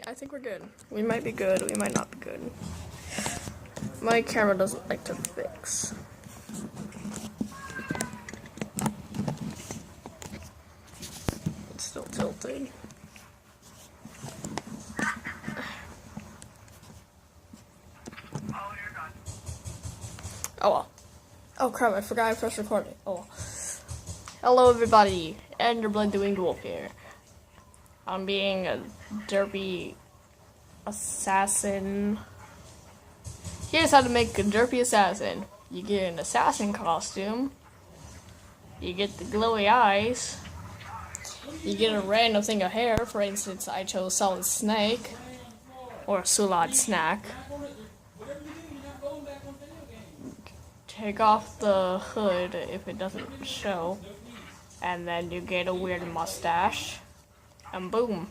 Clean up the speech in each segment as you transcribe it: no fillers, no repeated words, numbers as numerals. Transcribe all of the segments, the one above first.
I think we're good. We might be good. We might not be good. My camera doesn't like to fix. It's still tilted. Oh well. Oh crap, I forgot I pressed recording. Oh well. Hello everybody, Enderblood Doing Dwarf here. I'm being a derpy assassin. Here's how to make a derpy assassin. You get an assassin costume. You get the glowy eyes. You get a random thing of hair. For instance, I chose Solid Snake. Or Sulad Snack. Take off the hood if it doesn't show. And then you get a weird mustache. And boom.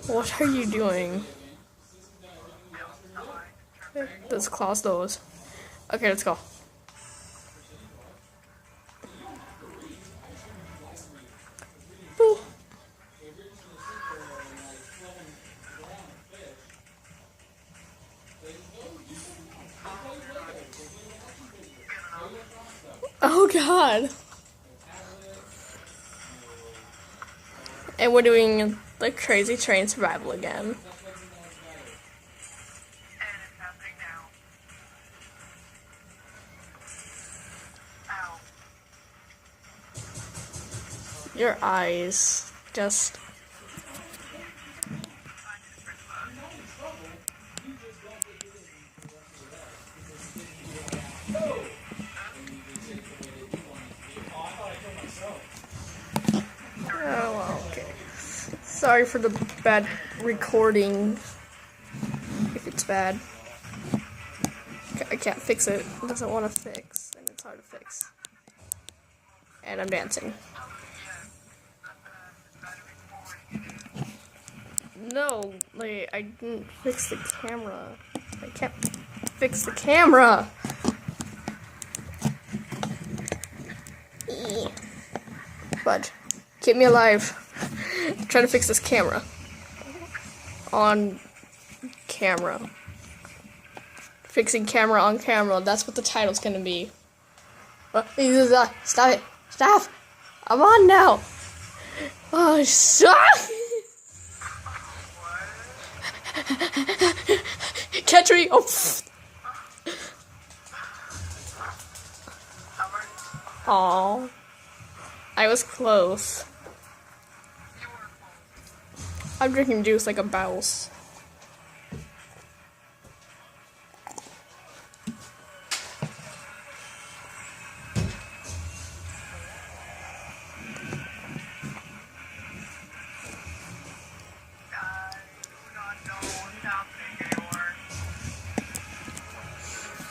What are you doing? Let's close those. Okay, let's go. Boop. Oh god. And we're doing the Crazy Train survival again. Your eyes just... Oh, well, okay. Sorry for the bad recording. If it's bad. I can't fix it. It doesn't want to fix, and it's hard to fix. And I'm dancing. No, like, I didn't fix the camera. I can't fix the camera. Budge, keep me alive. I'm trying to fix this camera. On camera. Fixing camera on camera. That's what the title's gonna be. Stop it. Stop. I'm on now. Oh, stop. Catch me. Oh. Aww. I was close. I'm drinking juice like a mouse.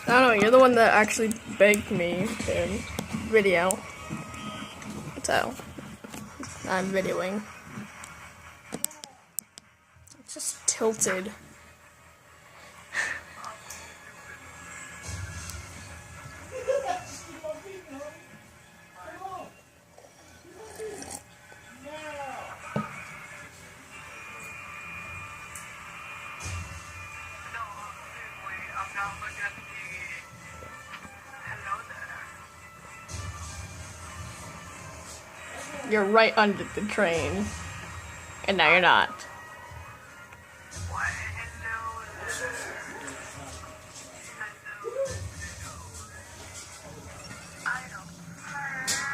I don't know, you're the one that actually begged me to video. So, I'm videoing. It's just tilted. You're right under the train. And now you're not.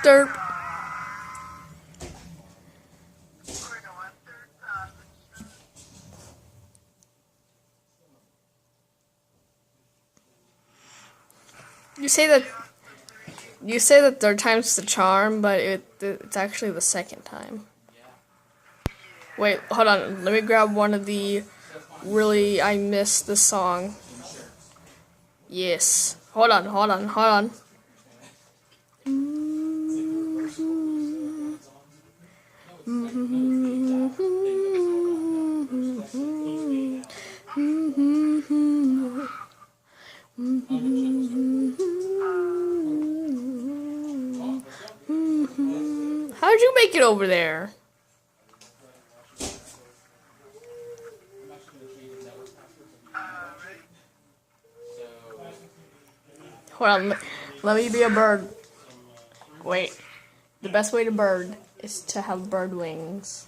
Derp. You say that third time's the charm, but it's actually the second time. Wait, hold on. Let me grab one of the really I missed the song. Yes. Hold on. How'd you make it over there? Hold on, let me be a bird. Wait, the best way to bird is to have bird wings.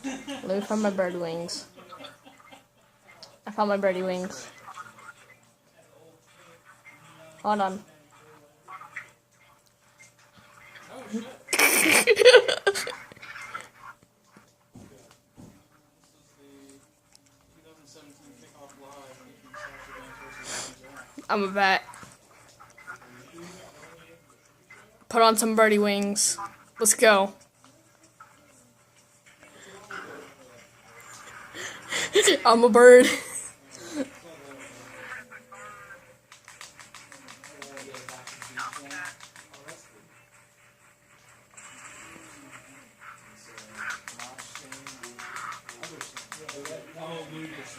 Let me find my bird wings. I found my birdie wings. Hold on. I'm a bat. Put on some birdie wings. Let's go. I'm a bird.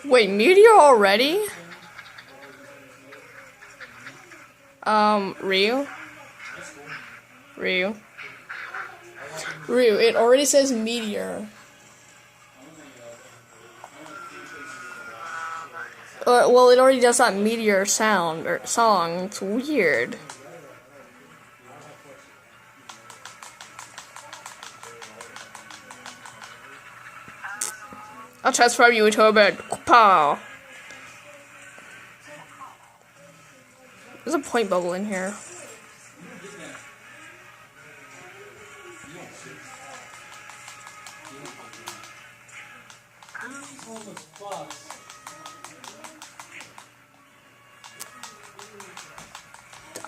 Wait, meteor already? Ryu? Ryu, it already says meteor. Well, it already does that meteor sound, or song. It's weird. I'll transform you into a bird. Pow! There's a point bubble in here.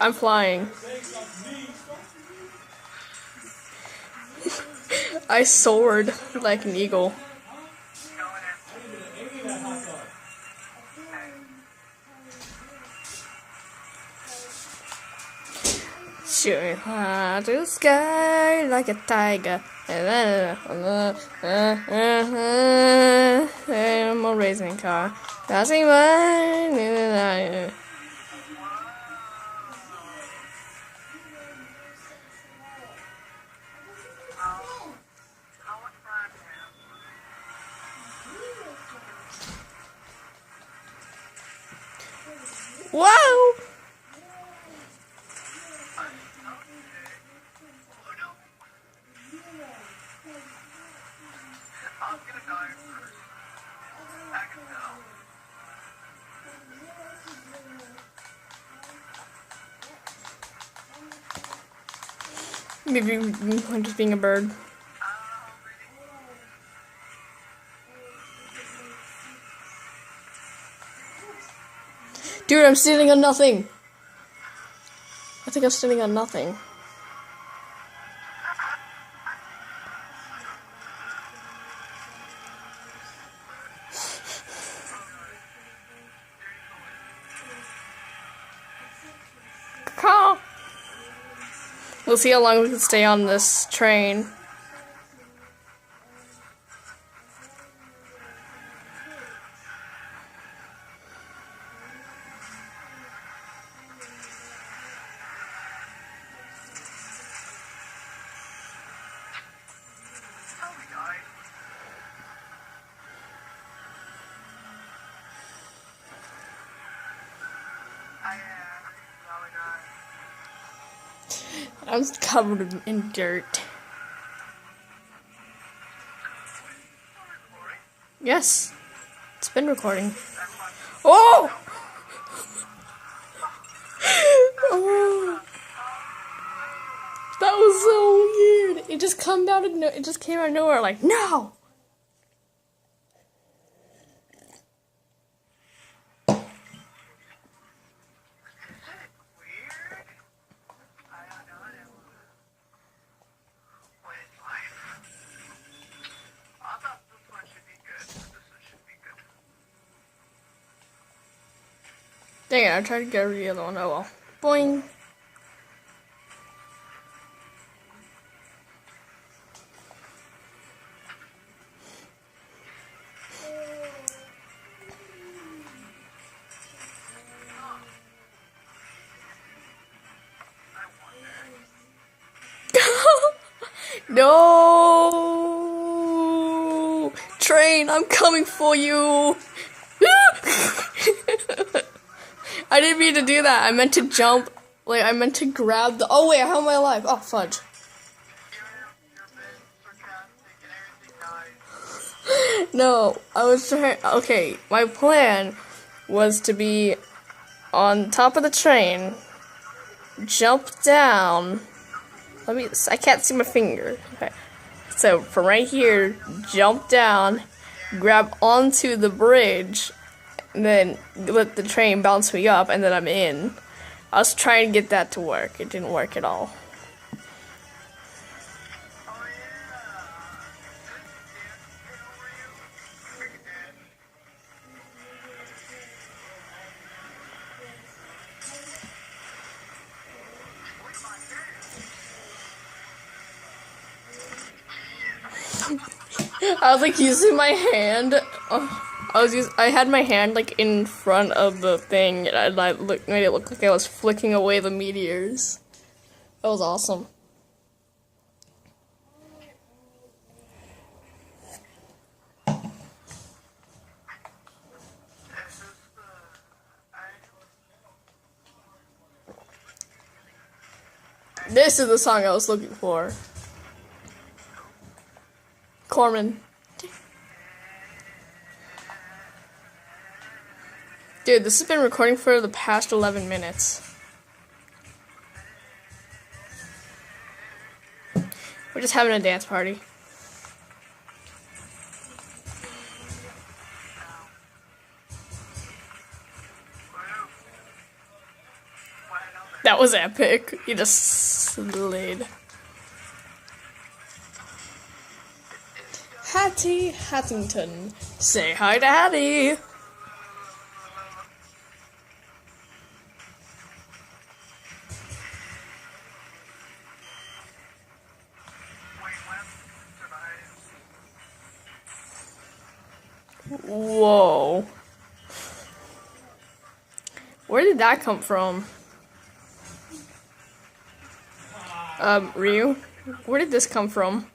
I'm flying. I soared like an eagle. Shooting high to the sky like a tiger. I'm a racing car. Passing by. Whoa! Maybe I'm just being a bird. Dude, I'm standing on nothing. I think I'm standing on nothing. Caw. We'll see how long we can stay on this train. I'm covered in dirt. Yes, it's been recording. Oh! Oh! That was so weird. It just came out of it just came out of nowhere. Like, no. Dang it, I tried to get rid of the other one. Oh well. Boing. No! Train, I'm coming for you! I didn't mean to do that. I meant to jump. Like, I meant to grab the... Oh, wait, how am I alive? Oh, fudge. No, I was trying... Okay, my plan was to be on top of the train, jump down. I can't see my finger. Okay. So, from right here, jump down, grab onto the bridge, and then let the train bounce me up, and then I'm in. I was trying to get that to work. It didn't work at all. I was like using my hand. I had my hand like in front of the thing, and I made it look like I was flicking away the meteors. That was awesome. This is the song I was looking for. Corman. Dude, this has been recording for the past 11 minutes. We're just having a dance party. That was epic. You just slid. Hattie Hattington. Say hi to Hattie. Whoa. Where did that come from? Ryu? Where did this come from?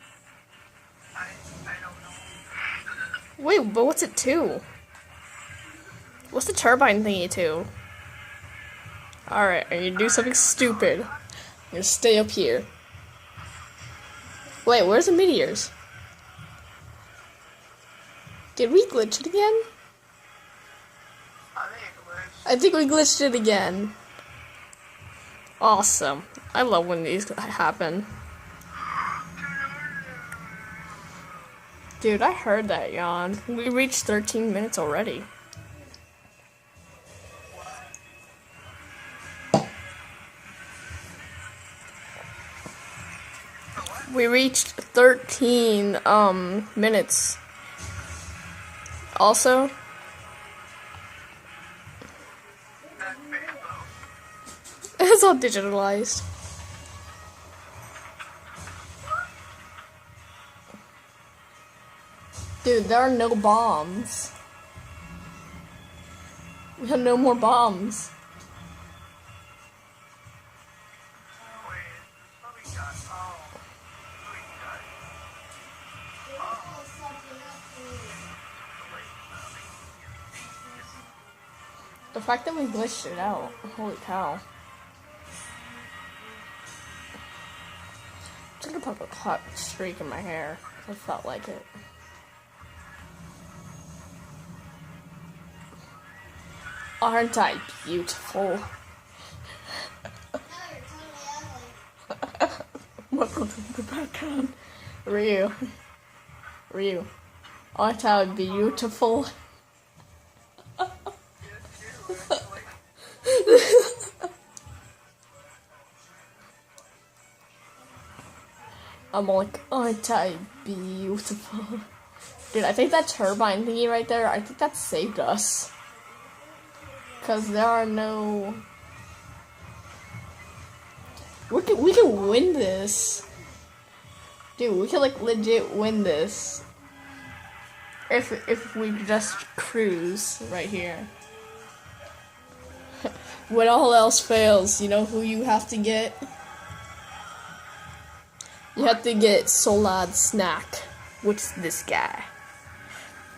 Wait, but what's it to? What's the turbine thingy to? Alright, I'm gonna do something stupid. I'm gonna stay up here. Wait, where's the meteors? Did we glitch it again? I think we glitched it again. Awesome. I love when these happen. Dude, I heard that yawn. We reached 13 minutes already. We reached 13 minutes. Also, it's all digitalized. Dude, there are no bombs. We have no more bombs. The fact that we glitched it out, holy cow. I'm just gonna put a hot streak in my hair. I felt like it. Aren't I beautiful? What the background? Ryu. Aren't I beautiful? I'm like, aren't I beautiful? Dude, I think that turbine thingy right there, I think that saved us. Because there are no... We can win this. Dude, we can like legit win this. If we just cruise right here. When all else fails, you know who you have to get? You have to get Solad Snack, which is this guy.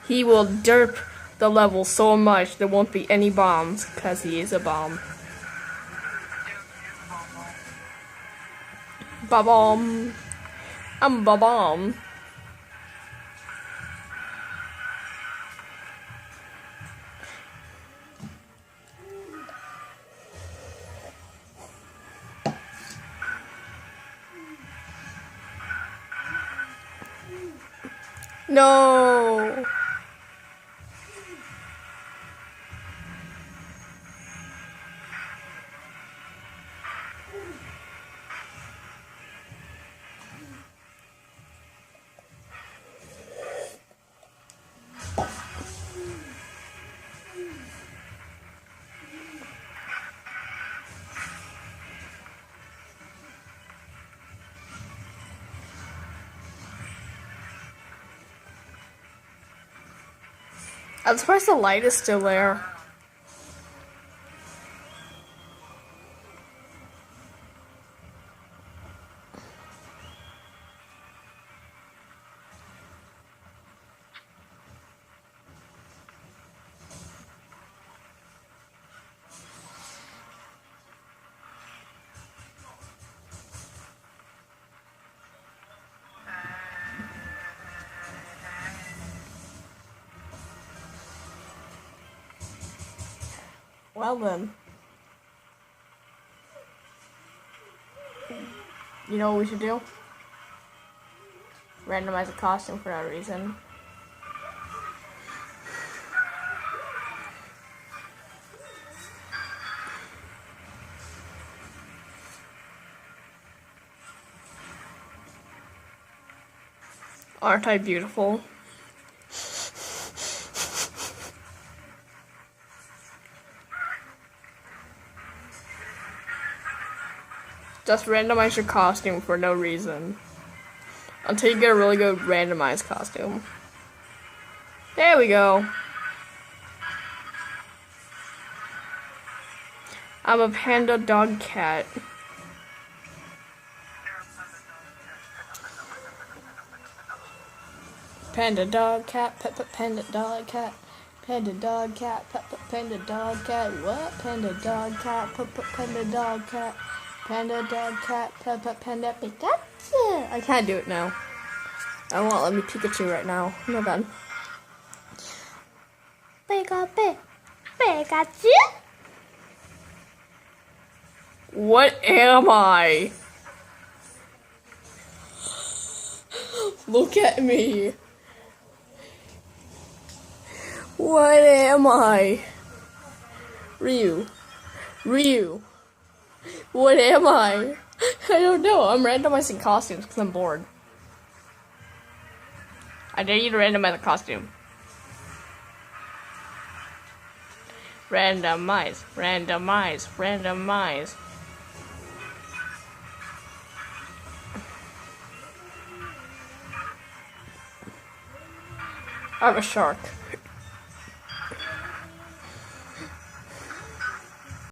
He will derp the level so much there won't be any bombs, because he is a bomb. Ba-bomb. I'm ba-bomb. No. I'm surprised the light is still there. Well then. You know what we should do? Randomize a costume for no reason. Aren't I beautiful? Just randomize your costume for no reason. Until you get a really good randomized costume. There we go. I'm a panda dog cat. Panda dog cat, panda dog cat. Panda dog cat, panda dog cat. What? Panda dog cat, panda dog cat. Panda dog cat, panda Pikachu. I can't do it now. I won't let me Pikachu right now. No done. Pikachu. What am I? Look at me. What am I? Ryu. What am I? I don't know. I'm randomizing costumes because I'm bored. I dare you to randomize a costume. Randomize. I'm a shark.